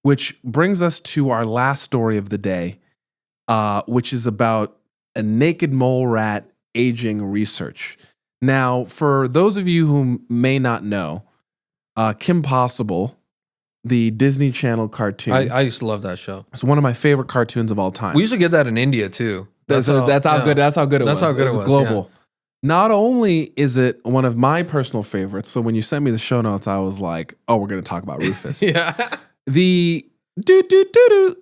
which brings us to our last story of the day, which is about a naked mole rat aging research. Now, for those of you who may not know, Kim Possible, the Disney Channel cartoon. I used to love that show. It's one of my favorite cartoons of all time. We used to get that in India too. That's how good it was. That's how good it was. Global. Yeah. Not only is it one of my personal favorites, so when you sent me the show notes, I was like, oh, we're going to talk about Rufus. Yeah. The do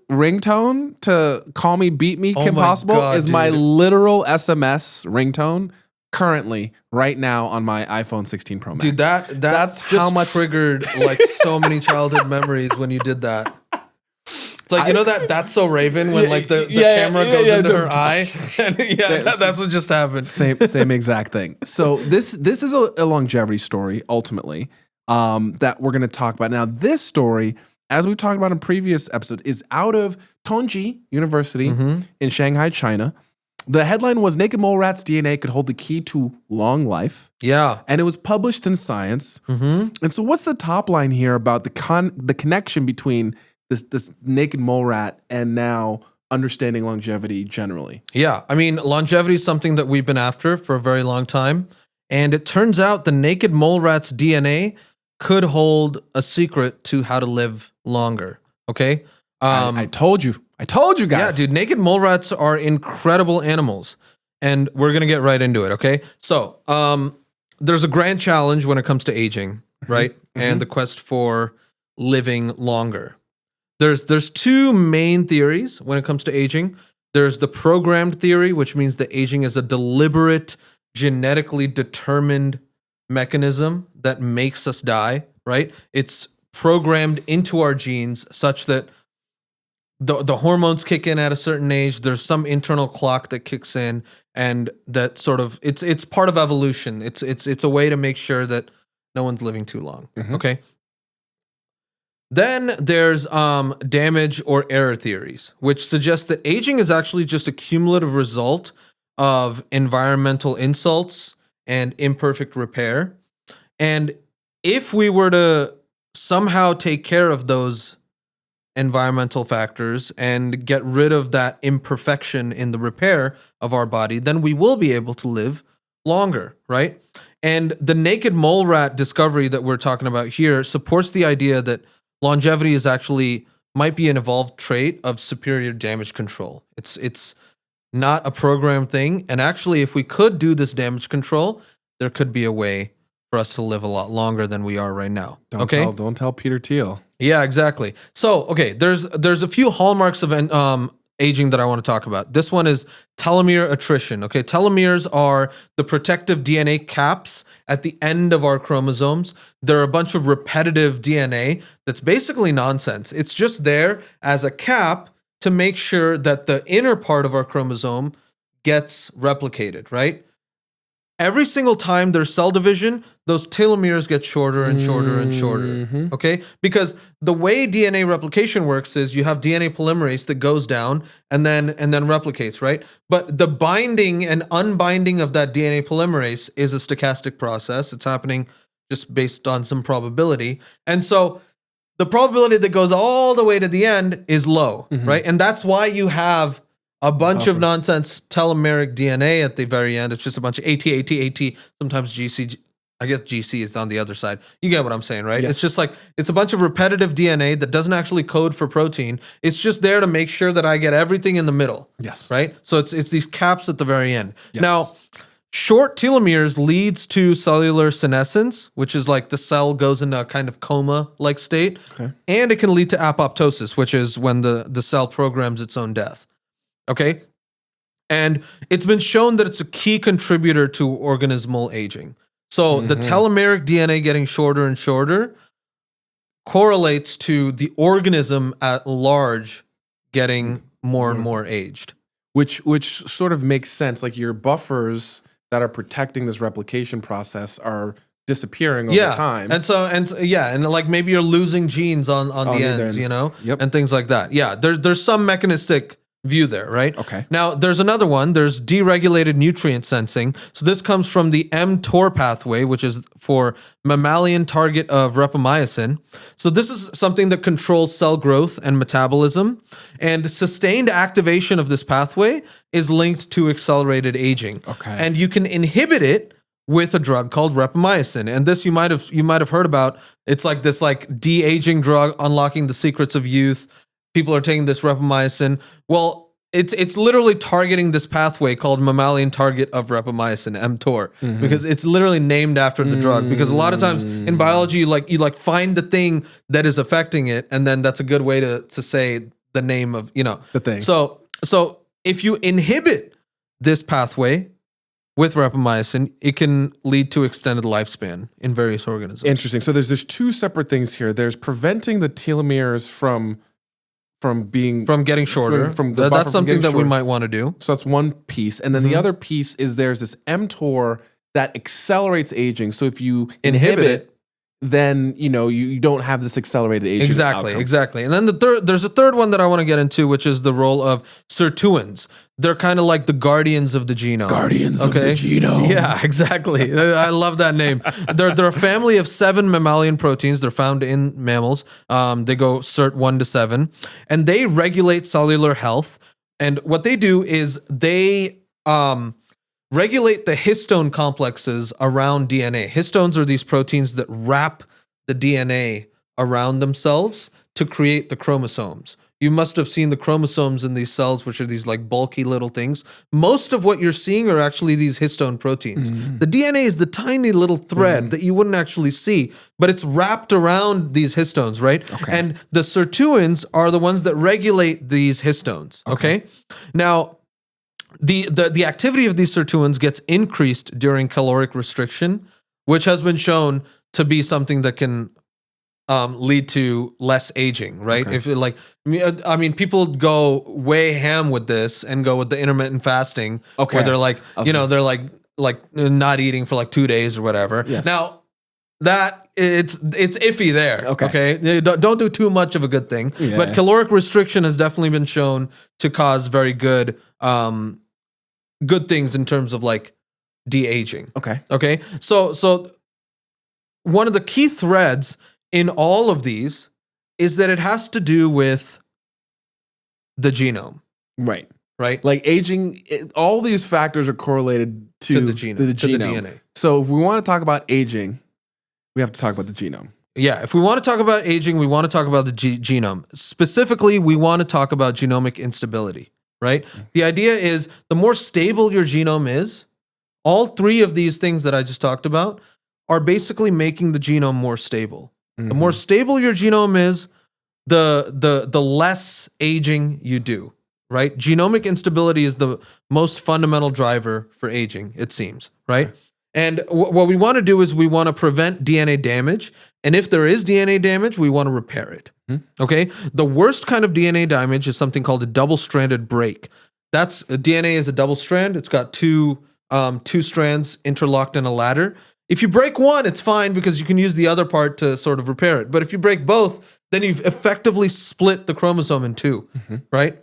ringtone to Call Me, Beat Me, Kim Possible is my literal SMS ringtone currently right now on my iPhone 16 Pro Max. Dude, that's just how much triggered like so many childhood memories when you did that. It's like, you know that's so Raven when like the camera goes into her eye. That's what just happened. Same exact thing. So this is a longevity story ultimately that we're going to talk about. Now this story, as we've talked about in previous episodes, is out of Tongji University in Shanghai, China. The headline was Naked Mole Rat's DNA could hold the key to long life. Yeah. And it was published in Science. And so what's the top line here about the connection between this naked mole rat and now understanding longevity generally? Yeah. I mean, longevity is something that we've been after for a very long time. And it turns out the naked mole rat's DNA could hold a secret to how to live longer. Okay? I told you guys. Yeah, dude, naked mole rats are incredible animals. And we're going to get right into it, okay? So, there's a grand challenge when it comes to aging, right? And the quest for living longer. There's two main theories when it comes to aging. There's the programmed theory, which means that aging is a deliberate, genetically determined mechanism that makes us die, right? It's programmed into our genes such that the hormones kick in at a certain age. There's some internal clock that kicks in, and that sort of it's part of evolution. It's a way to make sure that no one's living too long. Okay. Then there's damage or error theories, which suggest that aging is actually just a cumulative result of environmental insults and imperfect repair. And if we were to somehow take care of those environmental factors and get rid of that imperfection in the repair of our body, then we will be able to live longer, right? And the naked mole rat discovery that we're talking about here supports the idea that longevity is actually might be an evolved trait of superior damage control. It's not a programmed thing. And actually, if we could do this damage control, there could be a way for us to live a lot longer than we are right now. Don't tell Peter Thiel. Yeah, exactly. So, okay, there's a few hallmarks of aging that I want to talk about. This one is telomere attrition. Okay, telomeres are the protective DNA caps at the end of our chromosomes. They're a bunch of repetitive DNA that's basically nonsense. It's just there as a cap to make sure that the inner part of our chromosome gets replicated, right? Every single time there's cell division, those telomeres get shorter and shorter and shorter, okay? Because the way DNA replication works is you have DNA polymerase that goes down and then replicates, right? But the binding and unbinding of that DNA polymerase is a stochastic process. It's happening just based on some probability. And so the probability that goes all the way to the end is low, right? And that's why you have a bunch of nonsense telomeric DNA at the very end. It's just a bunch of AT, sometimes GC. I guess GC is on the other side. You get what I'm saying, right? Yes. It's just like, it's a bunch of repetitive DNA that doesn't actually code for protein. It's just there to make sure that I get everything in the middle. Yes. Right? So it's these caps at the very end. Yes. Now, short telomeres leads to cellular senescence, which is like the cell goes into a kind of coma-like state. Okay. And it can lead to apoptosis, which is when the cell programs its own death. Okay? And it's been shown that it's a key contributor to organismal aging. So the telomeric DNA getting shorter and shorter correlates to the organism at large getting more and more aged. Which sort of makes sense. Like your buffers that are protecting this replication process are disappearing over time. And like maybe you're losing genes on the ends, you know, and things like that. Yeah, there's some mechanistic view there, right? Okay. Now, there's another one. There's deregulated nutrient sensing. So this comes from the mTOR pathway, which is for mammalian target of rapamycin. So this is something that controls cell growth and metabolism. And sustained activation of this pathway is linked to accelerated aging. Okay. And you can inhibit it with a drug called rapamycin. And this you might have heard about. It's like this like de-aging drug, unlocking the secrets of youth. People are taking this rapamycin. Well, it's literally targeting this pathway called mammalian target of rapamycin, mTOR, because it's literally named after the drug. Because a lot of times in biology, you find the thing that is affecting it, and then that's a good way to say the name of The thing. So if you inhibit this pathway with rapamycin, it can lead to extended lifespan in various organisms. Interesting. So there's two separate things here. There's preventing the telomeres from getting shorter. That's something that we might want to do. So that's one piece. And then the other piece is there's this mTOR that accelerates aging. So if you inhibit it, then you don't have this accelerated aging. Exactly. And then there's a third one that I want to get into, which is the role of Sirtuins. They're kind of like the guardians of the genome. Guardians of the genome. Yeah, exactly. I love that name. They're a family of 7 mammalian proteins. They're found in mammals. They go Sirt 1 to 7, and they regulate cellular health. And what they do is they regulate the histone complexes around DNA. Histones are these proteins that wrap the DNA around themselves to create the chromosomes. You must have seen the chromosomes in these cells, which are these like bulky little things. Most of what you're seeing are actually these histone proteins. The DNA is the tiny little thread that you wouldn't actually see, but it's wrapped around these histones, right? Okay. And the sirtuins are the ones that regulate these histones, okay? Now, the activity of these sirtuins gets increased during caloric restriction, which has been shown to be something that can lead to less aging, right? Okay. If people go way ham with this and go with the intermittent fasting, where they're like, they're like not eating for like 2 days or whatever. Yes. Now that it's iffy there. Okay. Don't do too much of a good thing. Yeah. But caloric restriction has definitely been shown to cause very good things in terms of like de-aging. Okay. So one of the key threads in all of these is that it has to do with the genome. Right. Right? Like aging, all these factors are correlated to the genome, to the DNA. So if we want to talk about aging, we have to talk about the genome. Yeah, if we want to talk about aging, we want to talk about the genome. Specifically, we want to talk about genomic instability, right? The idea is the more stable your genome is, all 3 of these things that I just talked about are basically making the genome more stable. The more stable your genome is, the less aging you do, right? Genomic instability is the most fundamental driver for aging, it seems, right? And what we want to do is we want to prevent DNA damage. And if there is DNA damage, we want to repair it, okay? The worst kind of DNA damage is something called a double-stranded break. DNA is a double strand. It's got two strands interlocked in a ladder. If you break one, it's fine because you can use the other part to sort of repair it. But if you break both, then you've effectively split the chromosome in 2, right?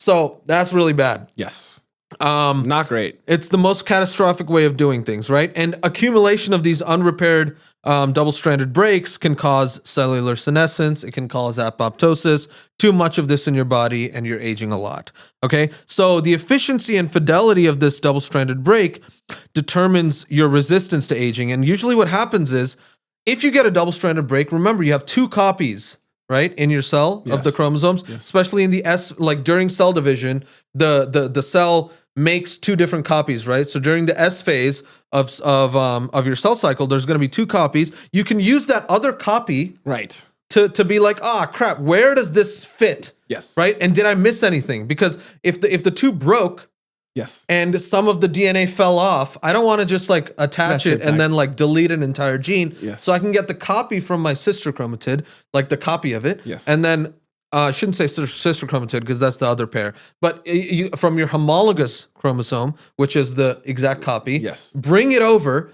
So that's really bad. Yes. Not great. It's the most catastrophic way of doing things, right? And accumulation of these unrepaired double-stranded breaks can cause cellular senescence. It can cause apoptosis. Too much of this in your body, and you're aging a lot. Okay, so the efficiency and fidelity of this double-stranded break determines your resistance to aging. And usually, what happens is, if you get a double-stranded break, remember you have 2 copies, right, in your cell of the chromosomes. Especially in the during cell division, the cell makes 2 different copies, right? So during the S phase of your cell cycle, there's going to be 2 copies. You can use that other copy, right, to be like, crap, where does this fit? Yes. Right? And did I miss anything? Because if the 2 broke, yes, and some of the DNA fell off, I don't want to just like attach it and then like delete an entire gene. Yes. So I can get the copy from my sister chromatid, like the copy of it. Yes. And then I shouldn't say sister chromatid because that's the other pair. But from your homologous chromosome, which is the exact copy, yes, bring it over,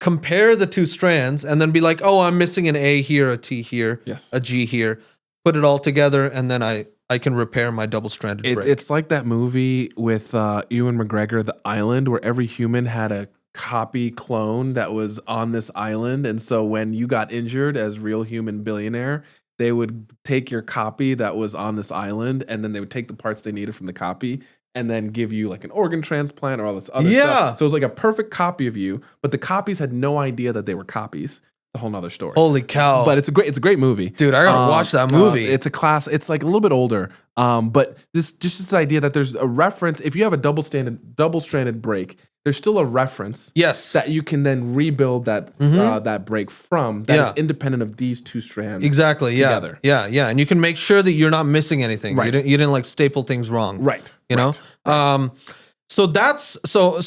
compare the 2 strands, and then be like, oh, I'm missing an A here, a T here, yes, a G here. Put it all together, and then I I can repair my double-stranded break. It's like that movie with Ewan McGregor, The Island, where every human had a copy clone that was on this island. And so when you got injured as real human billionaire, they would take your copy that was on this island, and then they would take the parts they needed from the copy and then give you like an organ transplant or all this other stuff. So it was like a perfect copy of you, but the copies had no idea that they were copies. A whole nother story. Holy cow. But it's a great movie. Dude, I gotta watch that movie. It's a class, it's like a little bit older. But this idea that there's a reference, if you have a double-stranded break, there's still a reference that you can then rebuild that break from that is independent of these two strands together. Yeah. And you can make sure that you're not missing anything. Right. You didn't like staple things wrong. Right. You know? Right. So that's so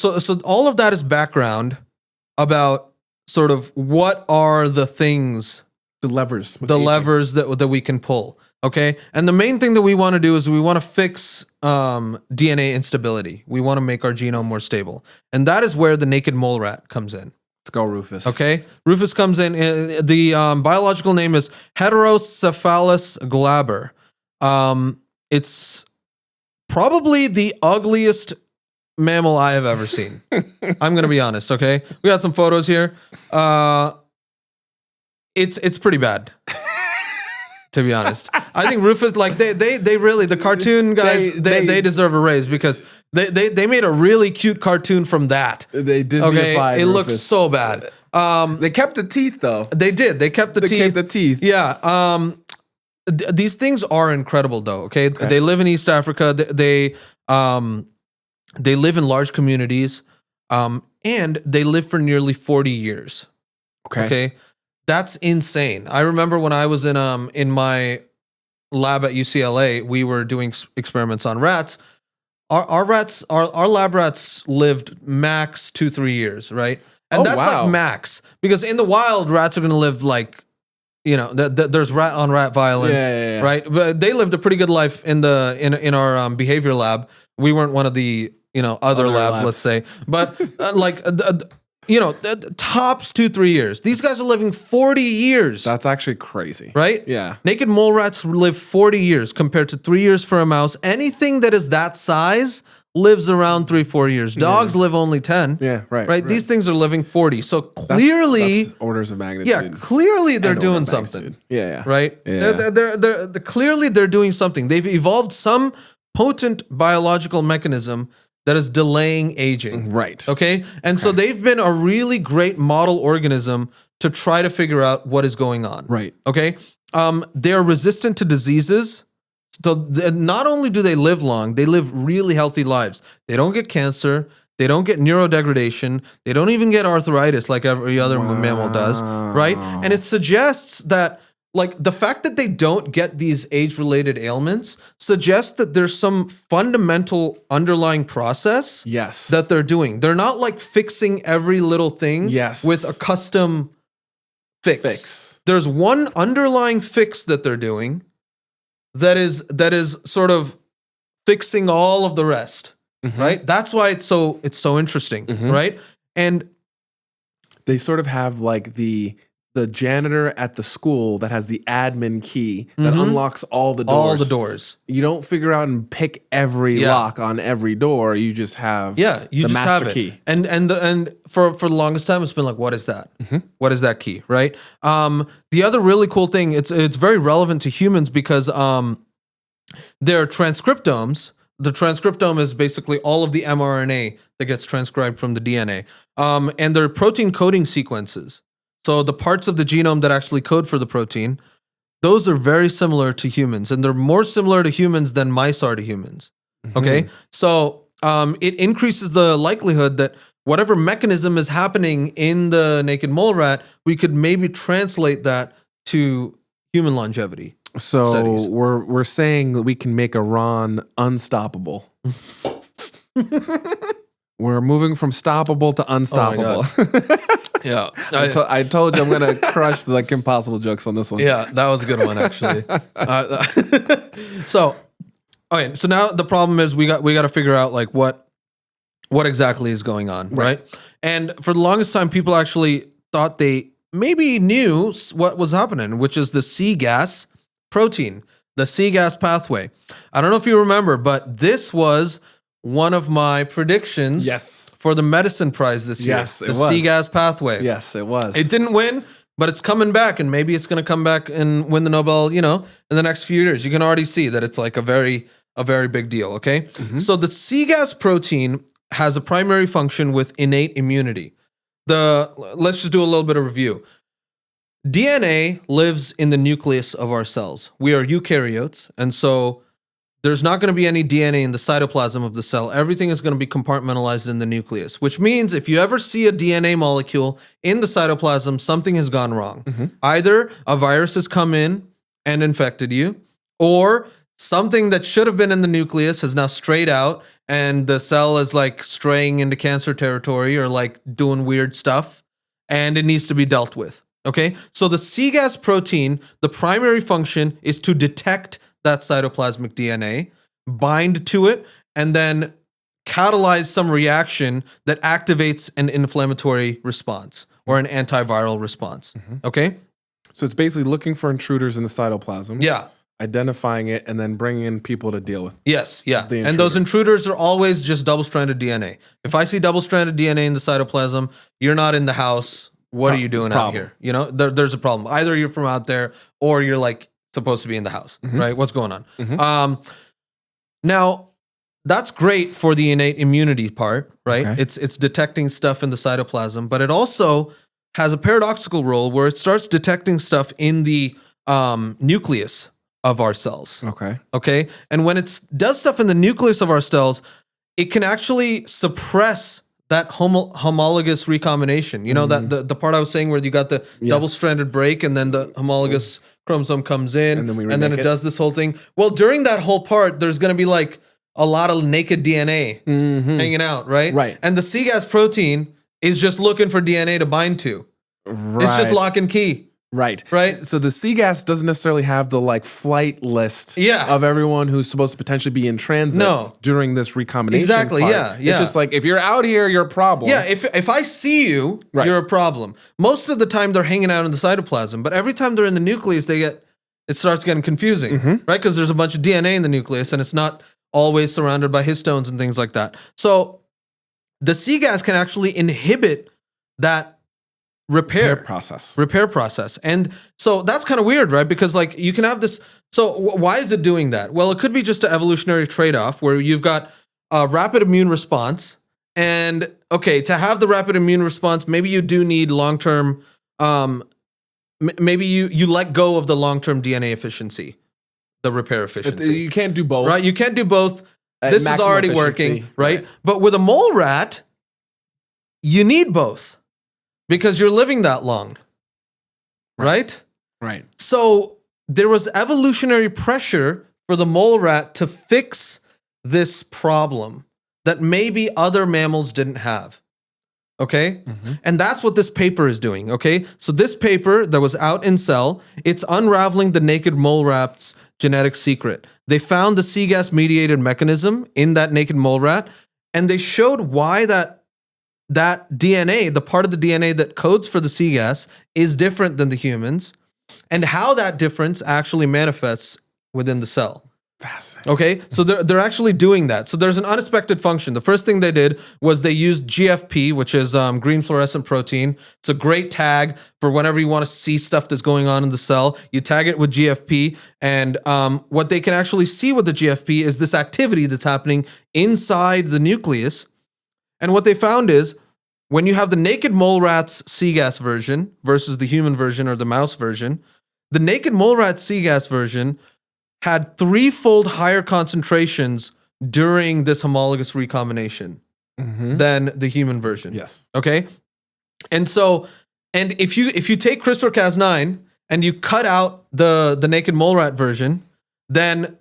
all of that is background about sort of what are the things, the levers that we can pull. Okay. And the main thing that we want to do is we want to fix DNA instability. We want to make our genome more stable. And that is where the naked mole rat comes in. Let's go, Rufus. Okay. Rufus comes in. The biological name is Heterocephalus glaber. It's probably the ugliest mammal I have ever seen. I'm gonna be honest, okay? We got some photos here. It's pretty bad. To be honest. I think Rufus, like they really, the cartoon guys, they deserve a raise because they made a really cute cartoon from that. They Disney-ified it Rufus. looks so bad. They kept the teeth though. They did. They kept the teeth. Yeah. These things are incredible though, okay? They live in East Africa. They live in large communities, and they live for nearly 40 years. Okay. That's insane. I remember when I was in my lab at UCLA, we were doing experiments on rats. Our lab rats lived max 2-3 years, right? And that's like max, because in the wild, rats are going to live like, you know, there's rat on rat violence, right? But they lived a pretty good life in our behavior lab. We weren't one of the other labs, let's say, but tops 2-3 years. These guys are living 40 years. That's actually crazy, right? Yeah. Naked mole rats live 40 years compared to 3 years for a mouse. Anything that is that size lives around 3-4 years. Dogs live only 10. Yeah, right. These things are living 40. So clearly, that's orders of magnitude. Yeah, clearly they're doing something. Yeah. Right. Yeah. They're clearly they're doing something. They've evolved some potent biological mechanism that is delaying aging. Right. Okay. And so they've been a really great model organism to try to figure out what is going on. Right. Okay. They're resistant to diseases. So not only do they live long, they live really healthy lives. They don't get cancer. They don't get neurodegradation. They don't even get arthritis like every other mammal does. Right. And it suggests that, like, the fact that they don't get these age-related ailments suggests that there's some fundamental underlying process that they're doing. They're not like fixing every little thing with a custom fix. There's one underlying fix that they're doing that is sort of fixing all of the rest. Right? That's why it's so interesting, right? And they sort of have like the janitor at the school that has the admin key that unlocks all the doors. All the doors. You don't figure out and pick every lock on every door. You just have you the just master have it. key. And for the longest time, it's been like, what is that? What is that key? Right. The other really cool thing, it's very relevant to humans because their transcriptomes. The transcriptome is basically all of the mRNA that gets transcribed from the DNA, and their protein coding sequences. So the parts of the genome that actually code for the protein, those are very similar to humans, and they're more similar to humans than mice are to humans. Okay, so it increases the likelihood that whatever mechanism is happening in the naked mole rat, we could maybe translate that to human longevity. So studies. we're saying that we can make Iran unstoppable. We're moving from stoppable to unstoppable. Yeah, I told you I'm gonna crush the impossible jokes on this one. Yeah, that was a good one actually. So now the problem is we got to figure out like what exactly is going on, right? And for the longest time, people actually thought they maybe knew what was happening, which is the cGAS protein. the cGAS pathway. I don't know if you remember, but this was one of my predictions for the medicine prize this year. Yes, it the was. cGAS pathway. Yes, it was. It didn't win, but it's coming back, and maybe it's going to come back and win the Nobel, in the next few years. You can already see that it's like a very big deal, okay? So the cGAS protein has a primary function with innate immunity. Let's just do a little bit of review. DNA lives in the nucleus of our cells. We are eukaryotes, and so there's not going to be any DNA in the cytoplasm of the cell. Everything is going to be compartmentalized in the nucleus, which means if you ever see a DNA molecule in the cytoplasm, something has gone wrong. Either a virus has come in and infected you, or something that should have been in the nucleus has now strayed out, and the cell is like straying into cancer territory or like doing weird stuff, and it needs to be dealt with. Okay, so the cGAS protein, the primary function is to detect that cytoplasmic DNA, bind to it, and then catalyze some reaction that activates an inflammatory response or an antiviral response. Okay? So it's basically looking for intruders in the cytoplasm. Yeah. Identifying it and then bringing in people to deal with. Yes, yeah. The And those intruders are always just double-stranded DNA. If I see double-stranded DNA in the cytoplasm, you're not in the house. What are you doing out here? There's a problem. Either you're from out there or you're like supposed to be in the house, right? What's going on? Now, that's great for the innate immunity part, right? Okay. It's detecting stuff in the cytoplasm, but it also has a paradoxical role where it starts detecting stuff in the nucleus of our cells. Okay. And when it does stuff in the nucleus of our cells, it can actually suppress that homologous recombination. That the part I was saying where you got the double-stranded break and then the homologous chromosome comes in and then it does this whole thing. Well, during that whole part, there's going to be like a lot of naked DNA hanging out, right? Right. And the cGAS protein is just looking for DNA to bind to. Right. It's just lock and key. Right. Right. So the cGAS doesn't necessarily have the like flight list of everyone who's supposed to potentially be in transit during this recombination. Exactly. part. Yeah. It's just like if you're out here, you're a problem. Yeah. If I see you, you're a problem. Most of the time they're hanging out in the cytoplasm, but every time they're in the nucleus, it starts getting confusing, right? Because there's a bunch of DNA in the nucleus and it's not always surrounded by histones and things like that. So the cGAS can actually inhibit that repair process. And so that's kind of weird, right? Because like you can have this. So why is it doing that? Well, it could be just an evolutionary trade-off where you've got a rapid immune response. And okay, to have the rapid immune response, maybe you do need long-term, maybe you let go of the long-term DNA efficiency, the repair efficiency. You can't do both. Right? You can't do both. This is already working, right? But with a mole rat, you need both. Because you're living that long, right? Right. So there was evolutionary pressure for the mole rat to fix this problem that maybe other mammals didn't have. Okay? And that's what this paper is doing. Okay? So this paper that was out in Cell, it's unraveling the naked mole rat's genetic secret. They found the cGAS mediated mechanism in that naked mole rat, and they showed why that DNA, the part of the DNA that codes for the cGAS, is different than the humans, and how that difference actually manifests within the cell. Fascinating. Okay, so they're actually doing that. So there's an unexpected function. The first thing they did was they used GFP, which is green fluorescent protein. It's a great tag for whenever you want to see stuff that's going on in the cell. You tag it with GFP, and what they can actually see with the GFP is this activity that's happening inside the nucleus. And what they found is when you have the naked mole rat's cGAS version versus the human version or the mouse version, the naked mole rat cGAS version had 3-fold higher concentrations during this homologous recombination than the human version. Yes. Okay. And so, and if you take CRISPR-Cas9 and you cut out the naked mole rat version, then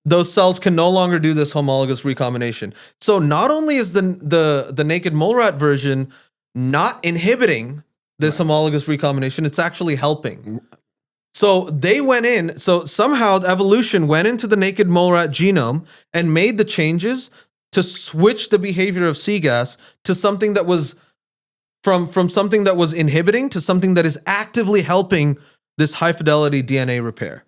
those cells can no longer do this homologous recombination. So not only is the naked mole rat version not inhibiting this homologous recombination, it's actually helping. So they went in, so somehow evolution went into the naked mole rat genome and made the changes to switch the behavior of cGAS to something that was from something that was inhibiting to something that is actively helping this high fidelity DNA repair.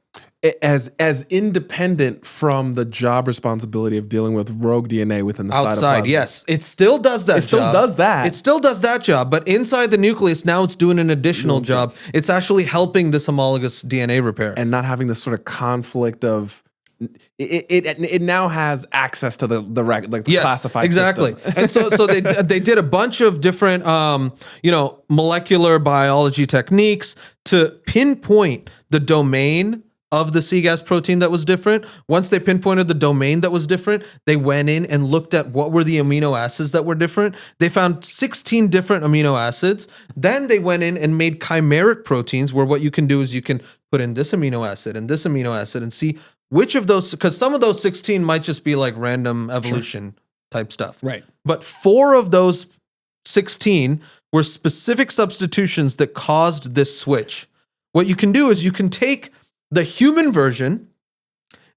as independent from the job responsibility of dealing with rogue DNA within the outside. cytoplasm. Yes, it still does that. It still does that. It still does that job, but inside the nucleus, now it's doing an additional job. It's actually helping this homologous DNA repair, and not having this sort of conflict of it now has access to the classified exactly. system. And so they did a bunch of different molecular biology techniques to pinpoint the domain of the cGAS protein that was different. Once they pinpointed the domain that was different, they went in and looked at what were the amino acids that were different. They found 16 different amino acids. Then they went in and made chimeric proteins, where what you can do is you can put in this amino acid and this amino acid and see which of those, because some of those 16 might just be like random evolution type stuff. Right. But 4 of those 16 were specific substitutions that caused this switch. What you can do is you can take the human version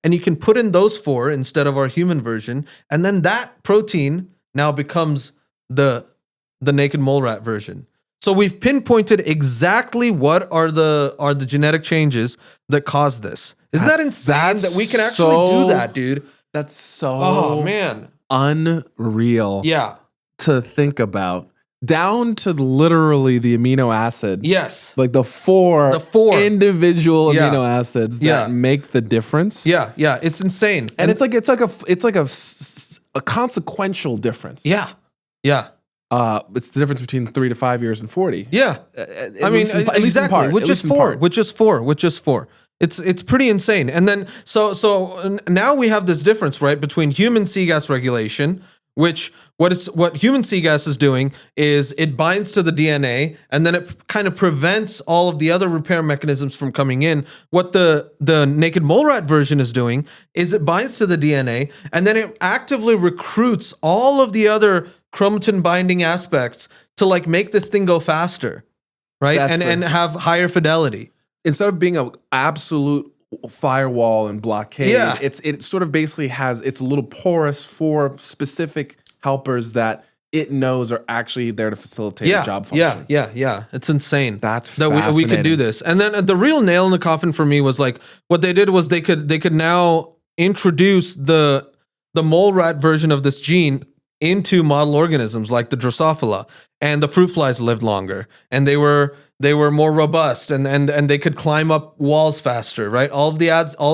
and you can put in those 4 instead of our human version, and then that protein now becomes the naked mole rat version. So we've pinpointed exactly what are the genetic changes that cause this. Isn't that insane that we can actually do that, dude? That's so unreal. Yeah. To think about. Down to literally the amino acid. Yes. Like the four individual amino acids that make the difference. Yeah, yeah. It's insane. And it's like a consequential difference. Yeah. Yeah. It's the difference between 3 to 5 years and 40. Yeah. Exactly. Which is four. It's pretty insane. And then so now we have this difference, right, between human cGAS regulation, which what human cGAS is doing is it binds to the DNA and then it kind of prevents all of the other repair mechanisms from coming in. What the naked mole rat version is doing is it binds to the DNA and then it actively recruits all of the other chromatin binding aspects to like make this thing go faster, right? And have higher fidelity. Instead of being an absolute firewall and blockade, it sort of basically has it's a little porous for specific helpers that it knows are actually there to facilitate the job function. Yeah. It's insane. That's that we could do this. And then the real nail in the coffin for me was like what they did was they could now introduce the mole rat version of this gene into model organisms like the Drosophila, and the fruit flies lived longer and they were more robust and they could climb up walls faster, right? All of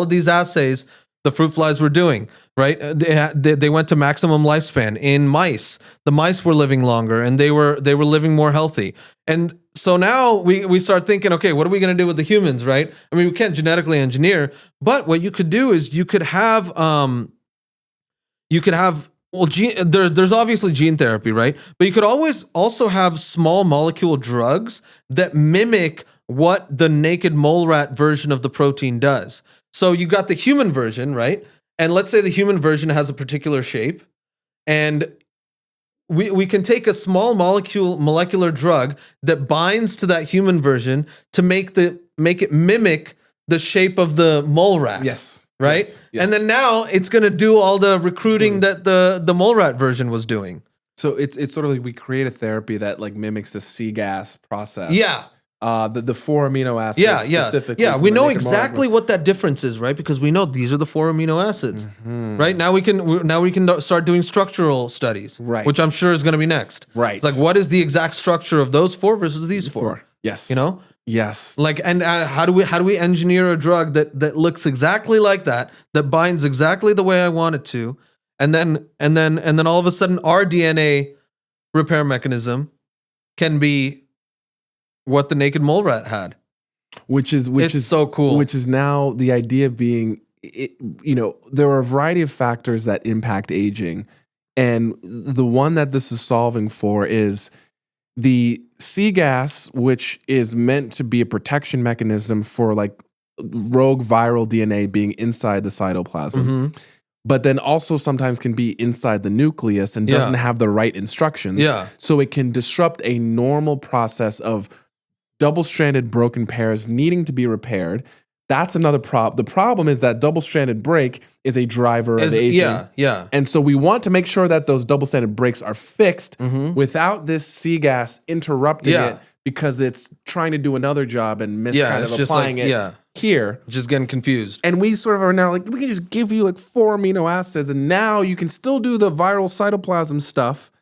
these assays the fruit flies were doing, right? They went to maximum lifespan in mice. The mice were living longer and they were living more healthy. And so now we start thinking, okay, what are we going to do with the humans, right? I mean, we can't genetically engineer, but what you could do is you could have there's obviously gene therapy, right? But you could always also have small molecule drugs that mimic what the naked mole rat version of the protein does. So you got the human version, right? And let's say the human version has a particular shape, and we can take a small molecular drug that binds to that human version to make it mimic the shape of the mole rat. Yes. Right? Yes. And then now it's going to do all the recruiting that the mole rat version was doing. So it's sort of like we create a therapy that like mimics the cGAS process. Yeah. The 4 amino acids specifically. Yeah, we know exactly what that difference is, right? Because we know these are the 4 amino acids. Mm-hmm. Right? Now we can start doing structural studies, right? Which I'm sure is going to be next. Right. It's like what is the exact structure of those 4 versus these 4? Yes. You know? Yes. Like, and how do we engineer a drug that looks exactly like that binds exactly the way I want it to, and then all of a sudden our DNA repair mechanism can be what the naked mole rat had, which is so cool. Which is now the idea being, there are a variety of factors that impact aging, and the one that this is solving for is the cGAS, which is meant to be a protection mechanism for like rogue viral DNA being inside the cytoplasm, but then also sometimes can be inside the nucleus and doesn't have the right instructions. Yeah. So it can disrupt a normal process of double-stranded broken pairs needing to be repaired. That's another problem. The problem is that double-stranded break is a driver of aging. Yeah. And so we want to make sure that those double-stranded breaks are fixed without this cGAS interrupting it because it's trying to do another job and kind of it's just applying like, it here. Just getting confused. And we sort of are now like, we can just give you like 4 amino acids, and now you can still do the viral cytoplasm stuff,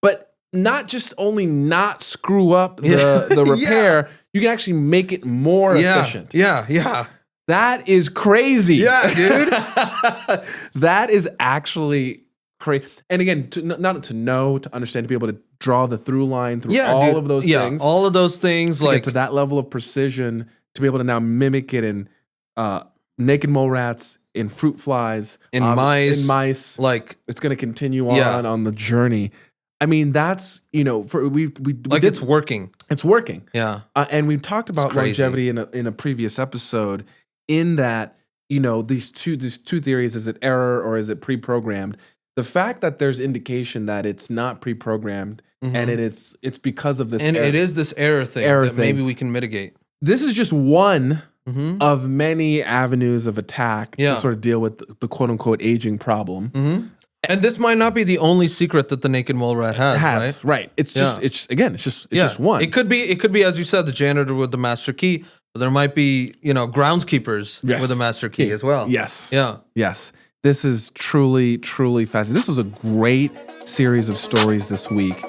but not just only not screw up the repair, you can actually make it more efficient. Yeah. That is crazy. Yeah, dude. That is actually crazy. And again, to understand, to be able to draw the through line through all of those things. All of those things, to get to that level of precision, to be able to now mimic it in naked mole rats, in fruit flies, in mice. Like, it's going to continue on the journey. I mean, that's, it's working. It's working. Yeah. And we've talked about longevity in a previous episode, in that, these two theories, is it error or is it pre-programmed? The fact that there's indication that it's not pre-programmed, and it's because of this and it is this error thing maybe we can mitigate. This is just one of many avenues of attack to sort of deal with the quote-unquote aging problem. And this might not be the only secret that the naked mole rat has, right? It's just just one. It could be, as you said, the janitor with the master key, but there might be, groundskeepers with a master key as well. Yes. Yeah. Yes. This is truly, truly fascinating. This was a great series of stories this week.